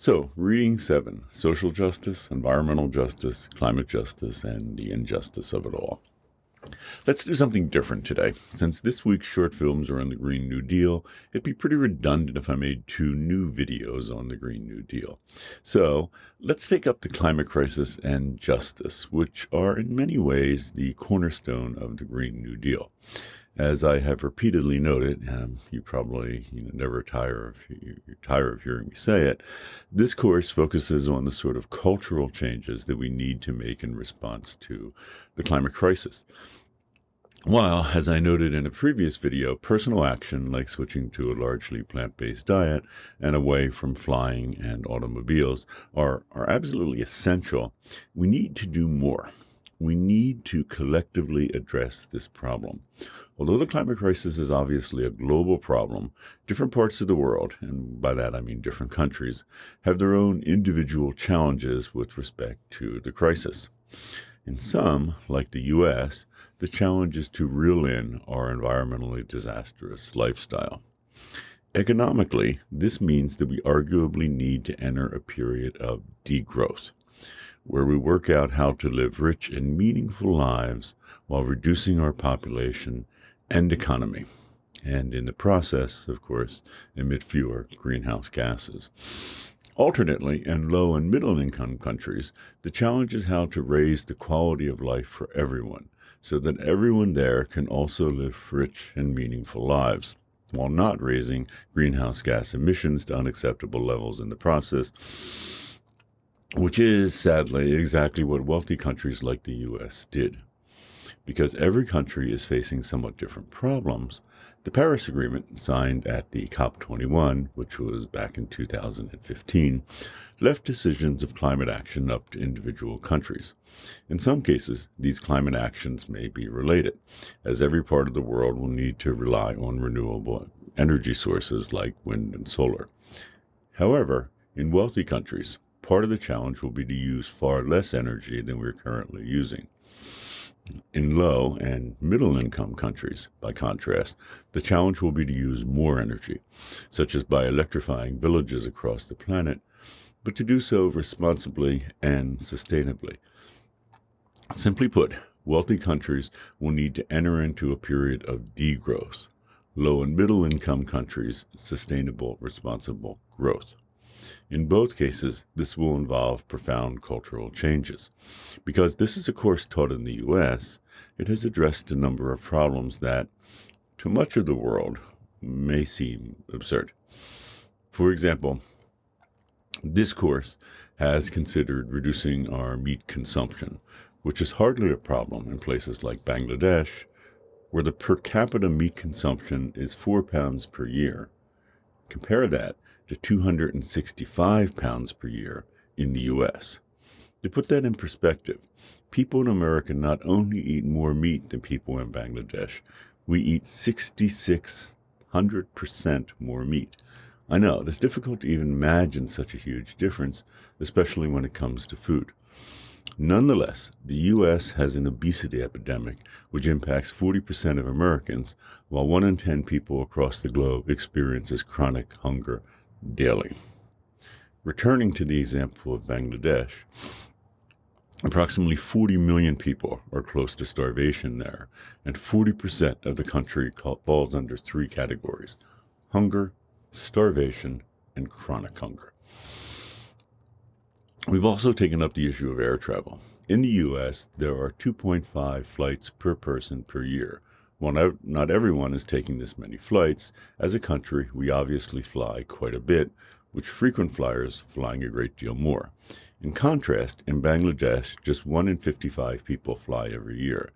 So, reading 7, Social Justice, Environmental Justice, Climate Justice, and the Injustice of It All. Let's do something different today. Since this week's short films are on the Green New Deal, it'd be pretty redundant if I made 2 new videos on the Green New Deal. So, let's take up the climate crisis and justice, which are in many ways the cornerstone of the Green New Deal. As I have repeatedly noted, you probably never tire of hearing me say it, this course focuses on the sort of cultural changes that we need to make in response to the climate crisis. While, as I noted in a previous video, personal action like switching to a largely plant-based diet and away from flying and automobiles are absolutely essential, we need to do more. We need to collectively address this problem. Although the climate crisis is obviously a global problem, different parts of the world, and by that I mean different countries, have their own individual challenges with respect to the crisis. In some, like the U.S., the challenge is to reel in our environmentally disastrous lifestyle. Economically, this means that we arguably need to enter a period of degrowth, where we work out how to live rich and meaningful lives while reducing our population and economy, and in the process, of course, emit fewer greenhouse gases. Alternately, in low and middle income countries, the challenge is how to raise the quality of life for everyone, so that everyone there can also live rich and meaningful lives, while not raising greenhouse gas emissions to unacceptable levels in the process, which is, sadly, exactly what wealthy countries like the U.S. did. Because every country is facing somewhat different problems, the Paris Agreement, signed at the COP21, which was back in 2015, left decisions of climate action up to individual countries. In some cases, these climate actions may be related, as every part of the world will need to rely on renewable energy sources like wind and solar. However, in wealthy countries, part of the challenge will be to use far less energy than we're currently using. In low and middle income countries, by contrast, the challenge will be to use more energy, such as by electrifying villages across the planet, but to do so responsibly and sustainably. Simply put, wealthy countries will need to enter into a period of degrowth. Low and middle income countries, sustainable, responsible growth. In both cases, this will involve profound cultural changes. Because this is a course taught in the U.S., it has addressed a number of problems that, to much of the world, may seem absurd. For example, this course has considered reducing our meat consumption, which is hardly a problem in places like Bangladesh, where the per capita meat consumption is 4 pounds per year. Compare that to 265 pounds per year in the U.S. To put that in perspective, people in America not only eat more meat than people in Bangladesh, we eat 6,600% more meat. I know, it's difficult to even imagine such a huge difference, especially when it comes to food. Nonetheless, the U.S. has an obesity epidemic which impacts 40% of Americans, while 1 in 10 people across the globe experiences chronic hunger daily. Returning to the example of Bangladesh, approximately 40 million people are close to starvation there, and 40% of the country falls under 3 categories: hunger, starvation, and chronic hunger. We've also taken up the issue of air travel. In the U.S., there are 2.5 flights per person per year. While not everyone is taking this many flights, as a country, we obviously fly quite a bit, with frequent flyers flying a great deal more. In contrast, in Bangladesh, just 1 in 55 people fly every year.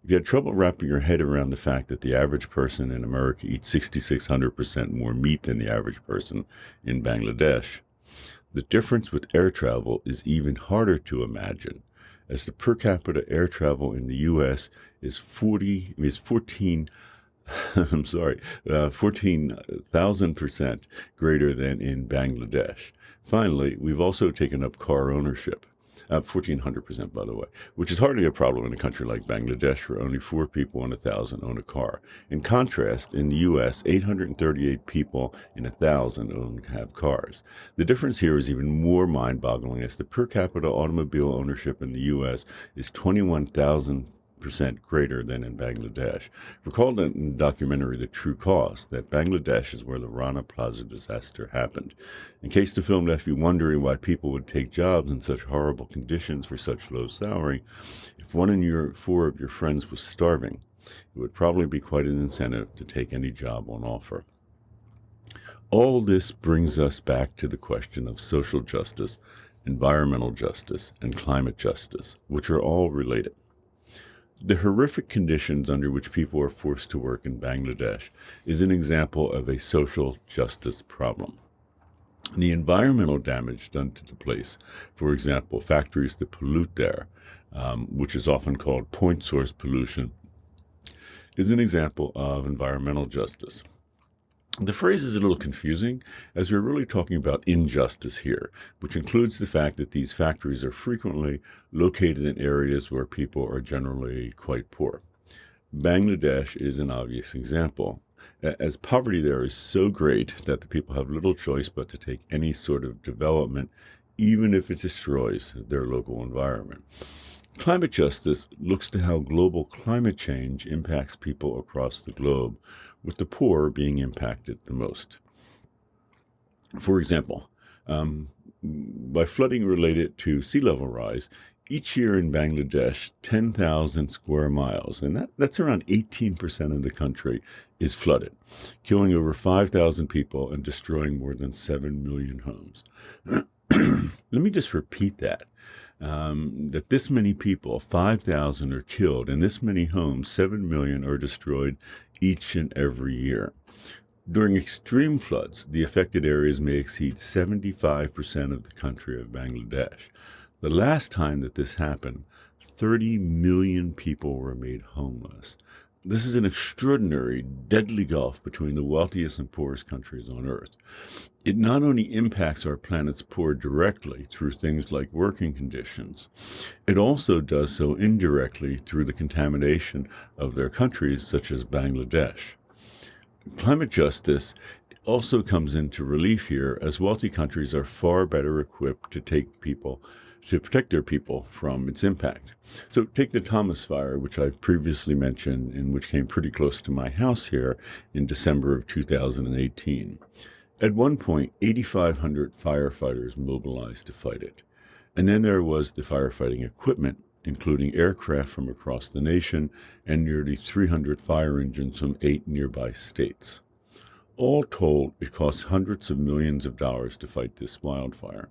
If you had trouble wrapping your head around the fact that the average person in America eats 6,600% more meat than the average person in Bangladesh, the difference with air travel is even harder to imagine, as the per capita air travel in the U.S. is 14,000% greater than in Bangladesh. Finally, we've also taken up car ownership. 1,400%, by the way, which is hardly a problem in a country like Bangladesh, where only 4 people in 1,000 own a car. In contrast, in the U.S., 838 people in 1,000 have cars. The difference here is even more mind-boggling, as the per capita automobile ownership in the U.S. is 21,000% greater than in Bangladesh. Recall in the documentary The True Cost that Bangladesh is where the Rana Plaza disaster happened. In case the film left you wondering why people would take jobs in such horrible conditions for such low salary, if 1 in 4 of your friends was starving, it would probably be quite an incentive to take any job on offer. All this brings us back to the question of social justice, environmental justice, and climate justice, which are all related. The horrific conditions under which people are forced to work in Bangladesh is an example of a social justice problem. The environmental damage done to the place, for example, factories that pollute there, which is often called point source pollution, is an example of environmental justice. The phrase is a little confusing, as we're really talking about injustice here, which includes the fact that these factories are frequently located in areas where people are generally quite poor. Bangladesh is an obvious example, as poverty there is so great that the people have little choice but to take any sort of development, even if it destroys their local environment. Climate justice looks to how global climate change impacts people across the globe, with the poor being impacted the most. For example, by flooding related to sea level rise, each year in Bangladesh, 10,000 square miles, and that's around 18% of the country, is flooded, killing over 5,000 people and destroying more than 7 million homes. Let me just repeat that. That this many people, 5,000, are killed, and this many homes, 7 million, are destroyed each and every year. During extreme floods, the affected areas may exceed 75% of the country of Bangladesh. The last time that this happened, 30 million people were made homeless. This is an extraordinary, deadly gulf between the wealthiest and poorest countries on Earth. It not only impacts our planet's poor directly through things like working conditions, it also does so indirectly through the contamination of their countries, such as Bangladesh. Climate justice also comes into relief here, as wealthy countries are far better equipped to protect their people from its impact. So take the Thomas Fire, which I've previously mentioned, and which came pretty close to my house here in December of 2018. At one point, 8,500 firefighters mobilized to fight it. And then there was the firefighting equipment, including aircraft from across the nation and nearly 300 fire engines from 8 nearby states. All told, it cost hundreds of millions of dollars to fight this wildfire.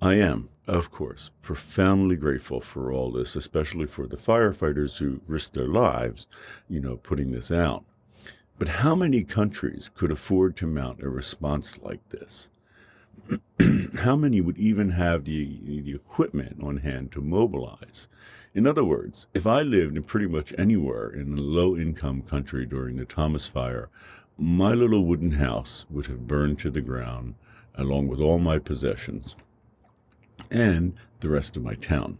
I am, of course, profoundly grateful for all this, especially for the firefighters who risked their lives, putting this out. But how many countries could afford to mount a response like this? How many would even have the equipment on hand to mobilize? In other words, if I lived in pretty much anywhere in a low-income country during the Thomas Fire, my little wooden house would have burned to the ground, along with all my possessions and the rest of my town.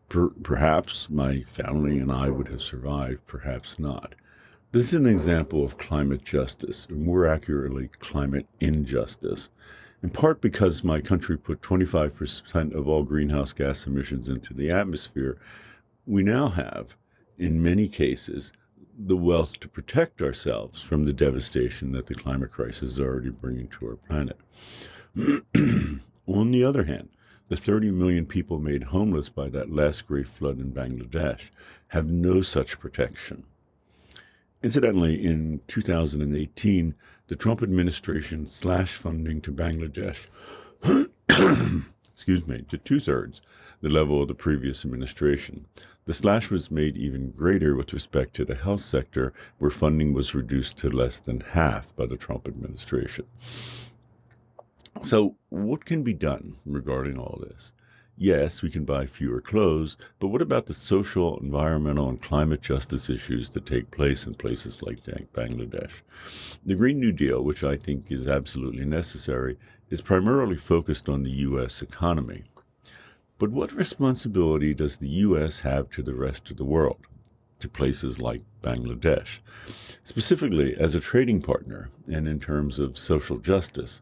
Perhaps my family and I would have survived, perhaps not. This is an example of climate justice, or more accurately, climate injustice, in part because my country put 25% of all greenhouse gas emissions into the atmosphere. We now have, in many cases, the wealth to protect ourselves from the devastation that the climate crisis is already bringing to our planet. On the other hand, the 30 million people made homeless by that last great flood in Bangladesh have no such protection. Incidentally, in 2018, the Trump administration slashed funding to Bangladesh, to 2/3 the level of the previous administration. The slash was made even greater with respect to the health sector, where funding was reduced to less than half by the Trump administration. So what can be done regarding all this? Yes, we can buy fewer clothes, but what about the social, environmental, and climate justice issues that take place in places like Bangladesh? The Green New Deal, which I think is absolutely necessary, is primarily focused on the U.S. economy. But what responsibility does the U.S. have to the rest of the world, to places like Bangladesh? Specifically, as a trading partner and in terms of social justice,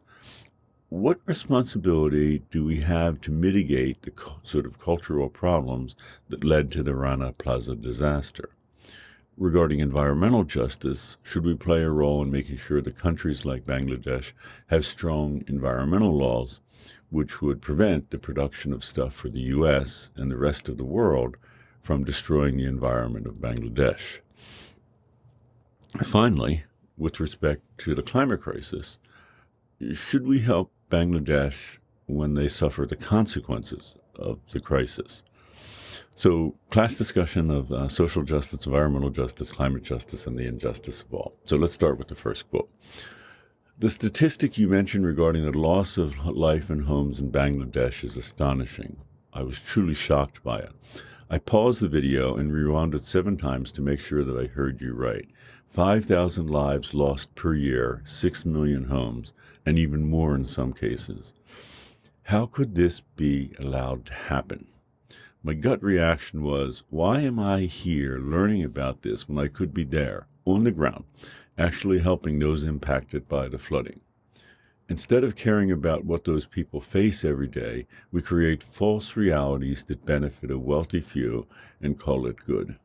what responsibility do we have to mitigate the sort of cultural problems that led to the Rana Plaza disaster? Regarding environmental justice, should we play a role in making sure that countries like Bangladesh have strong environmental laws which would prevent the production of stuff for the U.S. and the rest of the world from destroying the environment of Bangladesh? Finally, with respect to the climate crisis, should we help Bangladesh when they suffer the consequences of the crisis? So, class discussion of social justice, environmental justice, climate justice, and the injustice of all. So let's start with the first quote. The statistic you mentioned regarding the loss of life and homes in Bangladesh is astonishing. I was truly shocked by it. I paused the video and rewound it 7 times to make sure that I heard you right. 5,000 lives lost per year, 6 million homes, and even more in some cases. How could this be allowed to happen? My gut reaction was, why am I here learning about this when I could be there, on the ground, actually helping those impacted by the flooding? Instead of caring about what those people face every day, we create false realities that benefit a wealthy few and call it good.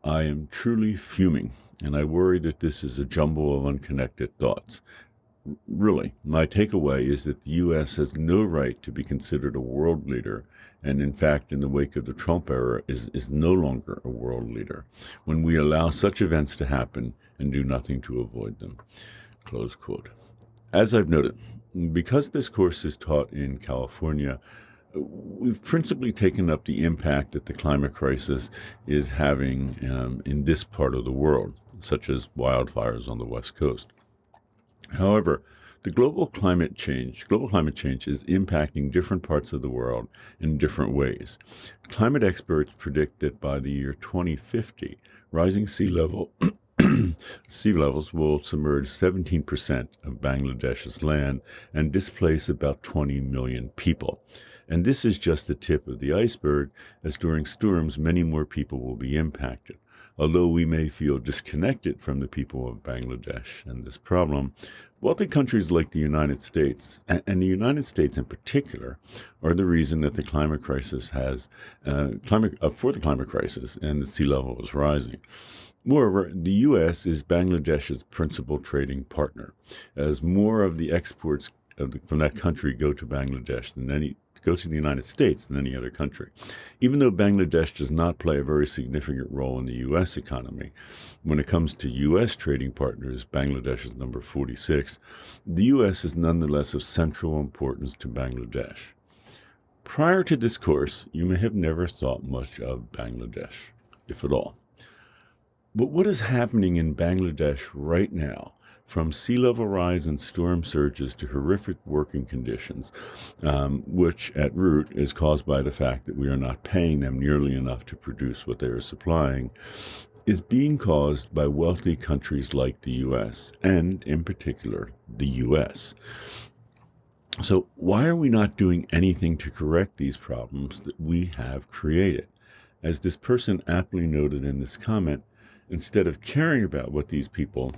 I am truly fuming, and I worry that this is a jumble of unconnected thoughts. Really, my takeaway is that the U.S. has no right to be considered a world leader, and in fact, in the wake of the Trump era, is no longer a world leader, when we allow such events to happen and do nothing to avoid them. Close quote. As I've noted, because this course is taught in California, we've principally taken up the impact that the climate crisis is having in this part of the world, such as wildfires on the West Coast. However, the global climate change is impacting different parts of the world in different ways. Climate experts predict that by the year 2050, rising sea levels will submerge 17% of Bangladesh's land and displace about 20 million people. And this is just the tip of the iceberg, as during storms, many more people will be impacted. Although we may feel disconnected from the people of Bangladesh and this problem, wealthy countries like the United States, and the United States in particular, are the reason that the climate crisis for the climate crisis and the sea level is rising. Moreover, the U.S. is Bangladesh's principal trading partner, as more of the exports from that country go to Bangladesh go to the United States than any other country. Even though Bangladesh does not play a very significant role in the U.S. economy, when it comes to U.S. trading partners, Bangladesh is number 46, the U.S. is nonetheless of central importance to Bangladesh. Prior to this course, you may have never thought much of Bangladesh, if at all. But what is happening in Bangladesh right now, from sea level rise and storm surges to horrific working conditions, which at root is caused by the fact that we are not paying them nearly enough to produce what they are supplying, is being caused by wealthy countries like the U.S., and in particular, the U.S. So why are we not doing anything to correct these problems that we have created? As this person aptly noted in this comment, instead of caring about what these people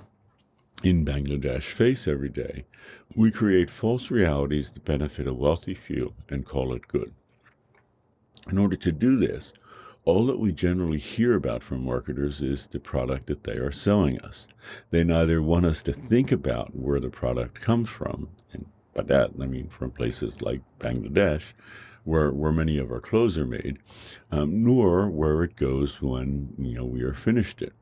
in Bangladesh face every day, we create false realities that benefit a wealthy few and call it good. In order to do this, all that we generally hear about from marketers is the product that they are selling us. They neither want us to think about where the product comes from, and by that I mean from places like Bangladesh, where many of our clothes are made, nor where it goes when we are finished it.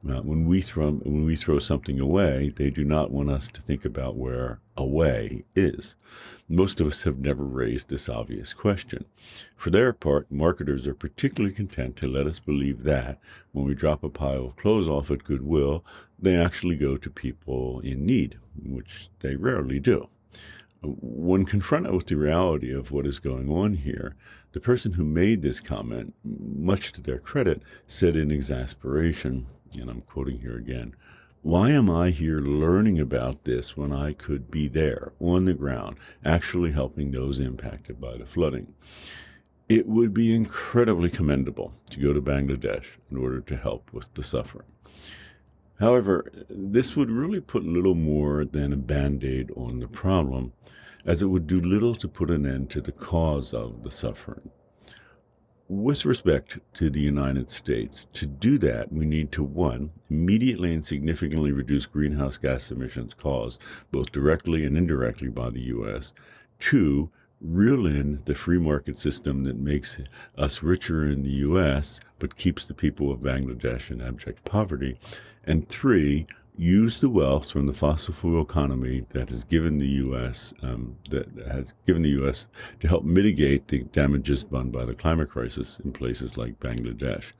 When we throw something away, they do not want us to think about where away is. Most of us have never raised this obvious question. For their part, marketers are particularly content to let us believe that when we drop a pile of clothes off at Goodwill, they actually go to people in need, which they rarely do. When confronted with the reality of what is going on here, the person who made this comment, much to their credit, said in exasperation, and I'm quoting here again, "Why am I here learning about this when I could be there, on the ground, actually helping those impacted by the flooding?" It would be incredibly commendable to go to Bangladesh in order to help with the suffering. However, this would really put little more than a Band-Aid on the problem, as it would do little to put an end to the cause of the suffering. With respect to the United States, to do that, we need to, 1, immediately and significantly reduce greenhouse gas emissions caused both directly and indirectly by the U.S., 2, reel in the free market system that makes us richer in the U.S. but keeps the people of Bangladesh in abject poverty, and 3, use the wealth from the fossil fuel economy that has given the U.S. To help mitigate the damages done by the climate crisis in places like Bangladesh.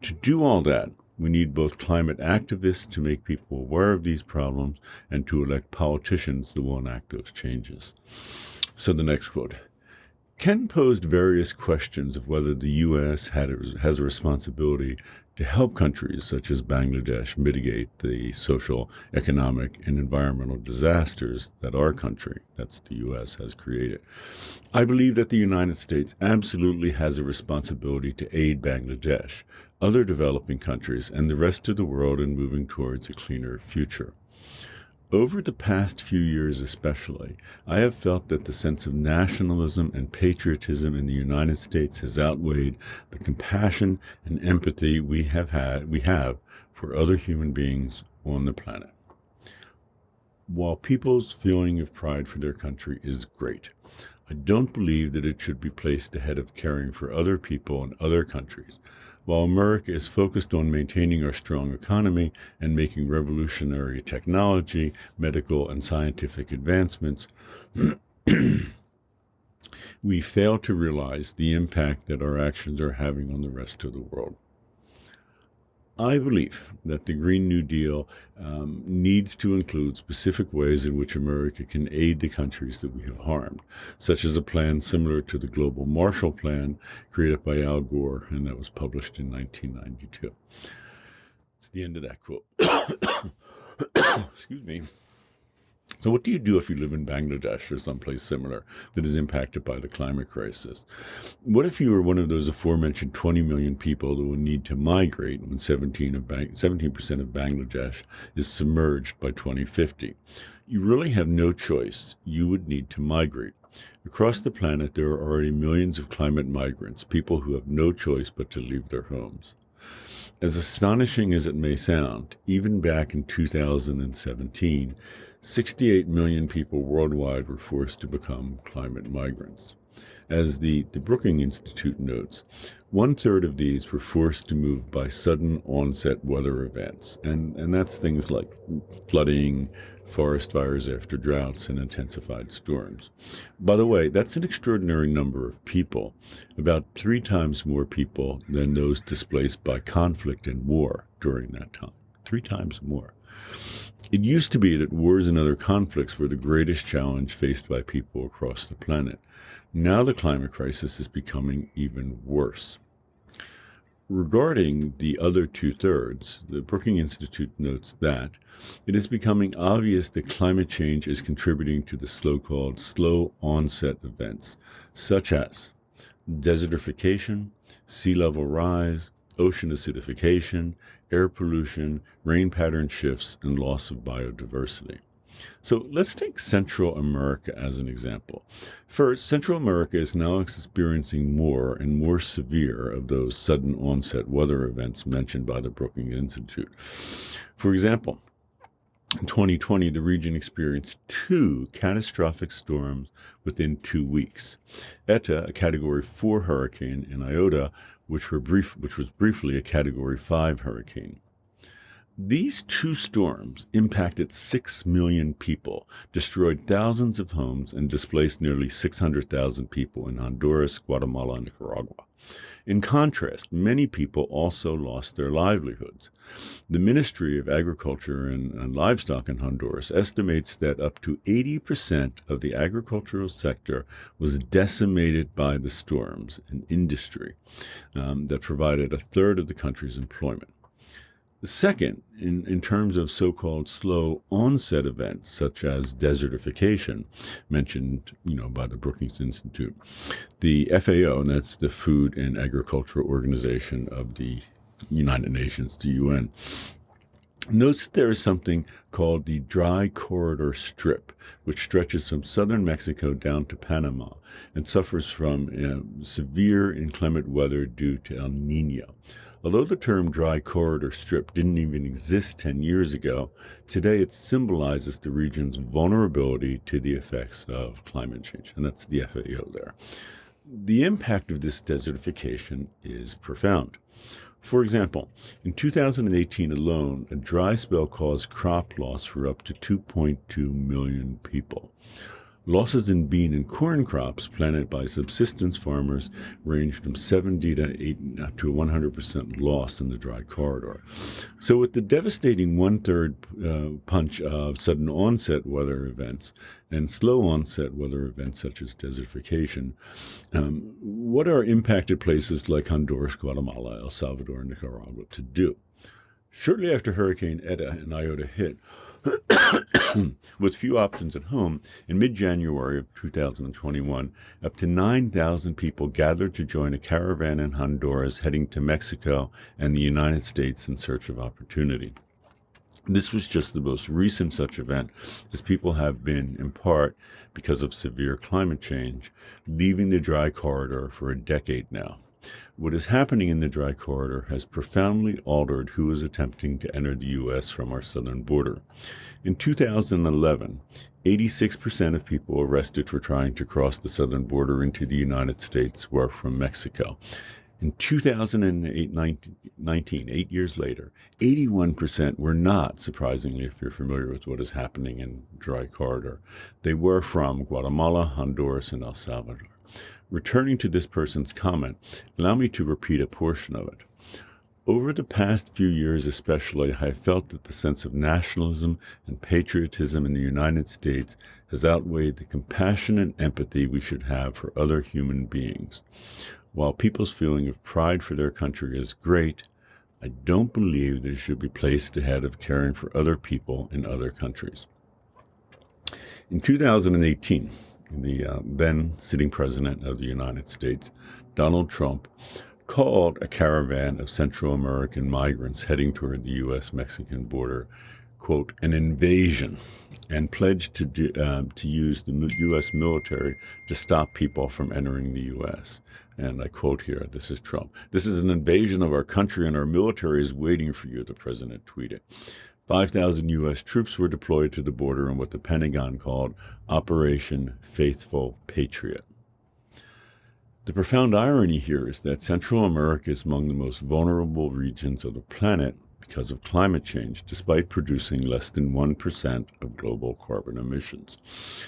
To do all that, we need both climate activists to make people aware of these problems and to elect politicians that will enact those changes. So the next quote. Ken posed various questions of whether the U.S. has a responsibility to help countries such as Bangladesh mitigate the social, economic, and environmental disasters that our country, that's the U.S., has created. I believe that the United States absolutely has a responsibility to aid Bangladesh, other developing countries, and the rest of the world in moving towards a cleaner future. Over the past few years especially, I have felt that the sense of nationalism and patriotism in the United States has outweighed the compassion and empathy we have for other human beings on the planet. While people's feeling of pride for their country is great, I don't believe that it should be placed ahead of caring for other people in other countries. While America is focused on maintaining our strong economy and making revolutionary technology, medical, and scientific advancements, we fail to realize the impact that our actions are having on the rest of the world. I believe that the Green New Deal needs to include specific ways in which America can aid the countries that we have harmed, such as a plan similar to the Global Marshall Plan created by Al Gore, and that was published in 1992. It's the end of that quote. Excuse me. So what do you do if you live in Bangladesh or someplace similar that is impacted by the climate crisis? What if you were one of those aforementioned 20 million people that will need to migrate when 17% of Bangladesh is submerged by 2050? You really have no choice. You would need to migrate. Across the planet, there are already millions of climate migrants, people who have no choice but to leave their homes. As astonishing as it may sound, even back in 2017, 68 million people worldwide were forced to become climate migrants. As the Brookings Institute notes, 1/3 of these were forced to move by sudden onset weather events, and that's things like flooding, forest fires after droughts, and intensified storms. By the way, that's an extraordinary number of people, about 3 times more people than those displaced by conflict and war during that time. 3 times more. It used to be that wars and other conflicts were the greatest challenge faced by people across the planet. Now the climate crisis is becoming even worse. Regarding the other 2/3, the Brookings Institute notes that it is becoming obvious that climate change is contributing to the so-called slow onset events, such as desertification, sea level rise, ocean acidification, air pollution, rain pattern shifts, and loss of biodiversity. So let's take Central America as an example. First, Central America is now experiencing more and more severe of those sudden onset weather events mentioned by the Brookings Institute. For example, in 2020, the region experienced 2 catastrophic storms within 2 weeks. Eta, a Category 4 hurricane, and Iota, which was briefly a Category 5 hurricane. These 2 storms impacted 6 million people, destroyed thousands of homes, and displaced nearly 600,000 people in Honduras, Guatemala, and Nicaragua. In contrast, many people also lost their livelihoods. The Ministry of Agriculture and Livestock in Honduras estimates that up to 80% of the agricultural sector was decimated by the storms, an industry that provided 1/3 of the country's employment. Second, in terms of so-called slow onset events, such as desertification, mentioned by the Brookings Institute, the FAO, and that's the Food and Agriculture Organization of the United Nations, the UN, notes that there is something called the Dry Corridor Strip, which stretches from southern Mexico down to Panama and suffers from severe inclement weather due to El Nino. Although the term Dry Corridor Strip didn't even exist 10 years ago, today it symbolizes the region's vulnerability to the effects of climate change, and that's the FAO there. The impact of this desertification is profound. For example, in 2018 alone, a dry spell caused crop loss for up to 2.2 million people. Losses in bean and corn crops planted by subsistence farmers ranged from 70 to 100% loss in the dry corridor. So with the devastating one-third punch of sudden onset weather events and slow onset weather events such as desertification, what are impacted places like Honduras, Guatemala, El Salvador, and Nicaragua to do? Shortly after Hurricane Eta and Iota hit, with few options at home, in mid-January of 2021, up to 9,000 people gathered to join a caravan in Honduras heading to Mexico and the United States in search of opportunity. This was just the most recent such event, as people have been, in part, because of severe climate change, leaving the dry corridor for a decade now. What is happening in the dry corridor has profoundly altered who is attempting to enter the U.S. from our southern border. In 2011, 86% of people arrested for trying to cross the southern border into the United States were from Mexico. In 2019, 8 years later, 81% were not, surprisingly, if you're familiar with what is happening in dry corridor. They were from Guatemala, Honduras, and El Salvador. Returning to this person's comment, allow me to repeat a portion of it. Over the past few years especially, I have felt that the sense of nationalism and patriotism in the United States has outweighed the compassion and empathy we should have for other human beings. While people's feeling of pride for their country is great, I don't believe they should be placed ahead of caring for other people in other countries. In 2018, the then sitting president of the United States, Donald Trump, called a caravan of Central American migrants heading toward the U.S.-Mexican border, quote, an invasion, and pledged to use the U.S. military to stop people from entering the U.S. And I quote here, this is Trump, "This is an invasion of our country and our military is waiting for you," the president tweeted. 5,000 U.S. troops were deployed to the border in what the Pentagon called Operation Faithful Patriot. The profound irony here is that Central America is among the most vulnerable regions of the planet because of climate change, despite producing less than 1% of global carbon emissions.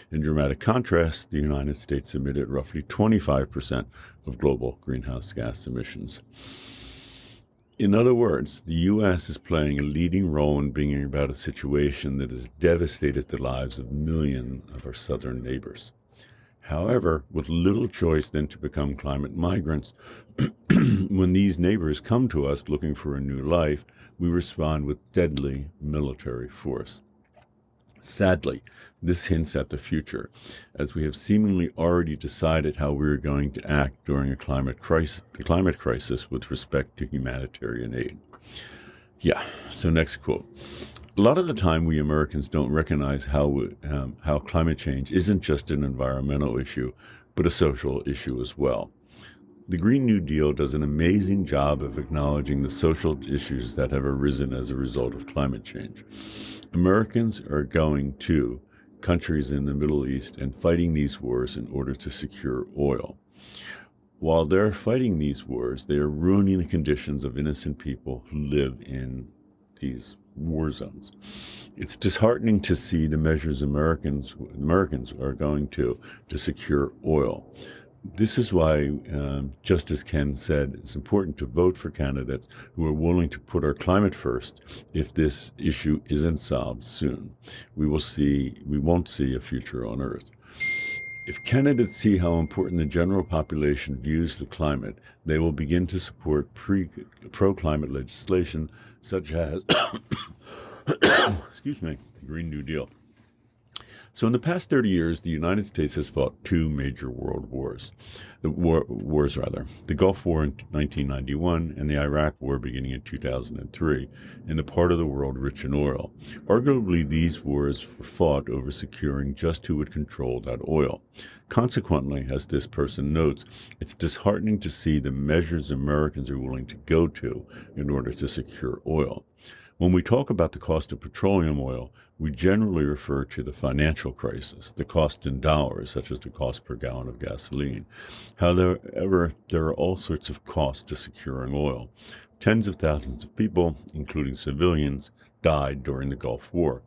In dramatic contrast, the United States emitted roughly 25% of global greenhouse gas emissions. In other words, the U.S. is playing a leading role in bringing about a situation that has devastated the lives of millions of our southern neighbors. However, with little choice than to become climate migrants, when these neighbors come to us looking for a new life, we respond with deadly military force. Sadly, this hints at the future, as we have seemingly already decided how we are going to act during the climate crisis with respect to humanitarian aid. Yeah, so next quote. A lot of the time, we Americans don't recognize how climate change isn't just an environmental issue, but a social issue as well. The Green New Deal does an amazing job of acknowledging the social issues that have arisen as a result of climate change. Americans are going to countries in the Middle East and fighting these wars in order to secure oil. While they're fighting these wars, they are ruining the conditions of innocent people who live in these war zones. It's disheartening to see the measures Americans are going to secure oil. This is why, just as Ken said, it's important to vote for candidates who are willing to put our climate first. If this issue isn't solved soon, we won't see a future on Earth. If candidates see how important the general population views the climate, they will begin to support pro-climate legislation such as, excuse me, the Green New Deal. So in the past 30 years, the United States has fought two major world wars. The Gulf War in 1991 and the Iraq War beginning in 2003 in the part of the world rich in oil. Arguably, these wars were fought over securing just who would control that oil. Consequently, as this person notes, it's disheartening to see the measures Americans are willing to go to in order to secure oil. When we talk about the cost of petroleum oil, we generally refer to the financial crisis, the cost in dollars, such as the cost per gallon of gasoline. However, there are all sorts of costs to securing oil. Tens of thousands of people, including civilians, died during the Gulf War.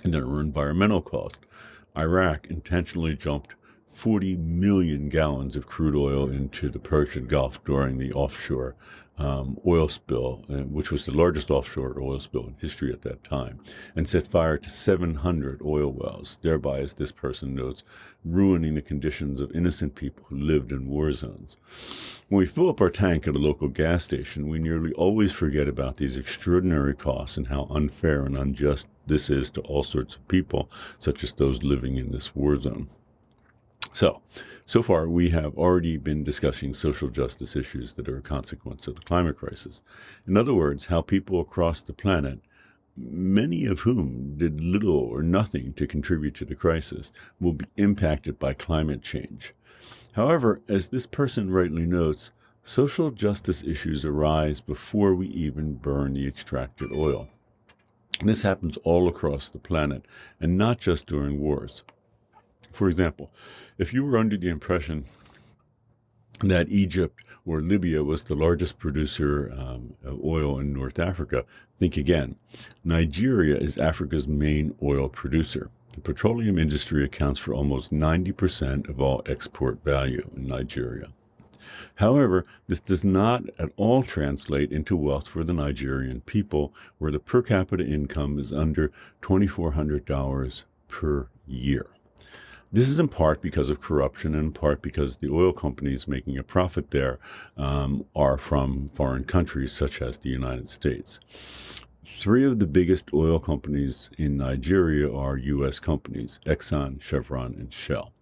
And there were environmental costs. Iraq intentionally dumped 40 million gallons of crude oil into the Persian Gulf during the offshore oil spill, which was the largest offshore oil spill in history at that time, and set fire to 700 oil wells, thereby, as this person notes, ruining the conditions of innocent people who lived in war zones. When we fill up our tank at a local gas station, we nearly always forget about these extraordinary costs and how unfair and unjust this is to all sorts of people, such as those living in this war zone. So far, we have already been discussing social justice issues that are a consequence of the climate crisis. In other words, how people across the planet, many of whom did little or nothing to contribute to the crisis, will be impacted by climate change. However, as this person rightly notes, social justice issues arise before we even burn the extracted oil. This happens all across the planet, and not just during wars. For example, if you were under the impression that Egypt or Libya was the largest producer of oil in North Africa, think again. Nigeria is Africa's main oil producer. The petroleum industry accounts for almost 90% of all export value in Nigeria. However, this does not at all translate into wealth for the Nigerian people, where the per capita income is under $2,400 per year. This is in part because of corruption and in part because the oil companies making a profit there are from foreign countries such as the United States. 3 of the biggest oil companies in Nigeria are U.S. companies, Exxon, Chevron, and Shell.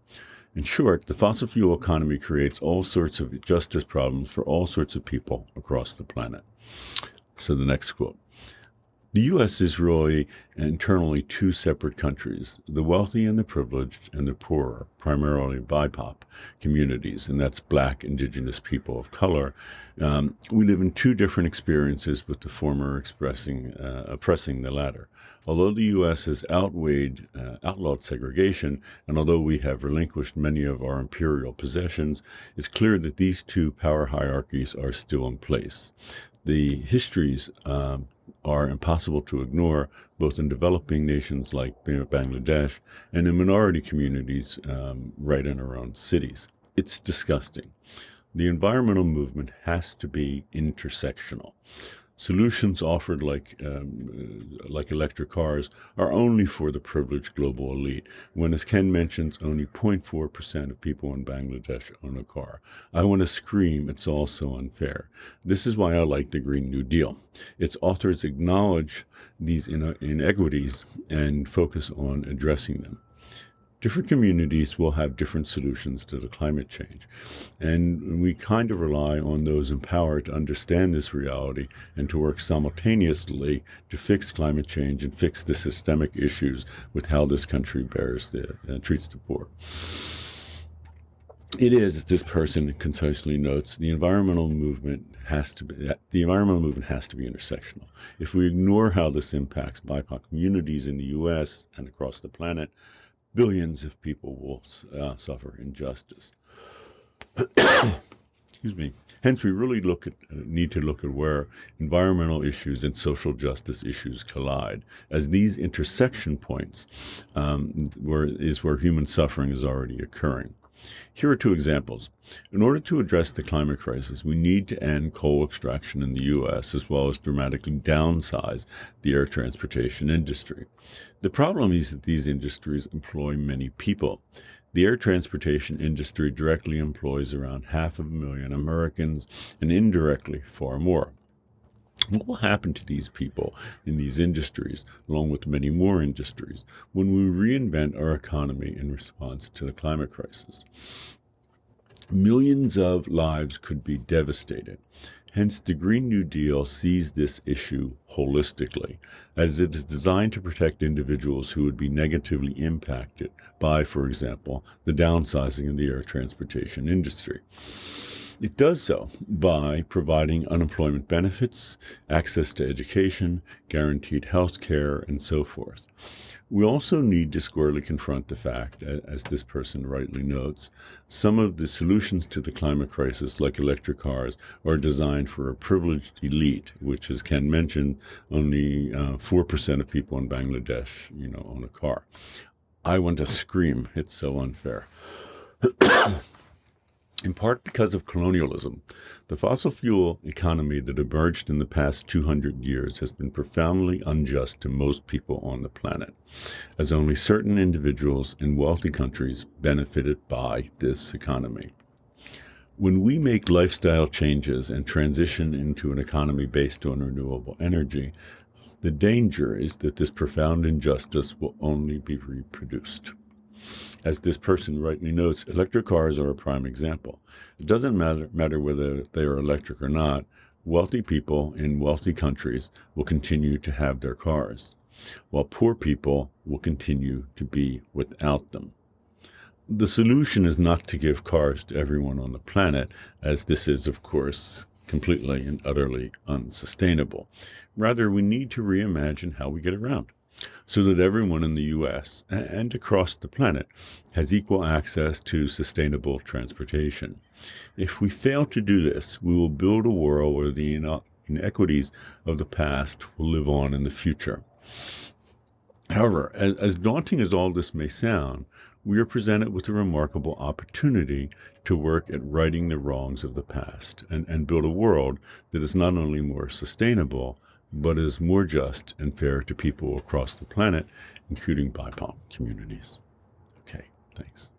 In short, the fossil fuel economy creates all sorts of justice problems for all sorts of people across the planet. So the next quote. The U.S. is really internally 2 separate countries, the wealthy and the privileged, and the poorer, primarily BIPOC communities, and that's Black, Indigenous people of color. We live in 2 different experiences, with the former oppressing the latter. Although the U.S. has outlawed segregation, and although we have relinquished many of our imperial possessions, it's clear that these 2 power hierarchies are still in place. The histories are impossible to ignore, both in developing nations like Bangladesh and in minority communities right in our own cities. It's disgusting. The environmental movement has to be intersectional. Solutions offered like electric cars are only for the privileged global elite, when, as Ken mentions, only 0.4% of people in Bangladesh own a car. I want to scream, it's all so unfair. This is why I like the Green New Deal. Its authors acknowledge these inequities and focus on addressing them. Different communities will have different solutions to the climate change, and we kind of rely on those in power to understand this reality and to work simultaneously to fix climate change and fix the systemic issues with how this country treats the poor. It is, as this person concisely notes, the environmental movement has to be intersectional. If we ignore how this impacts BIPOC communities in the U.S. and across the planet, billions of people will suffer injustice. Excuse me. Hence, we really need to look at where environmental issues and social justice issues collide, as these intersection points where human suffering is already occurring. Here are two examples. In order to address the climate crisis, we need to end coal extraction in the U.S. as well as dramatically downsize the air transportation industry. The problem is that these industries employ many people. The air transportation industry directly employs around 500,000 Americans and indirectly far more. What will happen to these people in these industries, along with many more industries, when we reinvent our economy in response to the climate crisis? Millions of lives could be devastated. Hence, the Green New Deal sees this issue holistically, as it is designed to protect individuals who would be negatively impacted by, for example, the downsizing of the air transportation industry. It does so by providing unemployment benefits, access to education, guaranteed health care, and so forth. We also need to squarely confront the fact, as this person rightly notes, some of the solutions to the climate crisis, like electric cars, are designed for a privileged elite, which, as Ken mentioned, only 4% of people in Bangladesh, own a car. I want to scream. It's so unfair. In part because of colonialism, the fossil fuel economy that emerged in the past 200 years has been profoundly unjust to most people on the planet, as only certain individuals in wealthy countries benefited by this economy. When we make lifestyle changes and transition into an economy based on renewable energy, the danger is that this profound injustice will only be reproduced. As this person rightly notes, electric cars are a prime example. It doesn't matter whether they are electric or not. Wealthy people in wealthy countries will continue to have their cars, while poor people will continue to be without them. The solution is not to give cars to everyone on the planet, as this is, of course, completely and utterly unsustainable. Rather, we need to reimagine how we get around, so that everyone in the U.S. and across the planet has equal access to sustainable transportation. If we fail to do this, we will build a world where the inequities of the past will live on in the future. However, as daunting as all this may sound, we are presented with a remarkable opportunity to work at righting the wrongs of the past and build a world that is not only more sustainable, but is more just and fair to people across the planet, including BIPOC communities. Okay, thanks.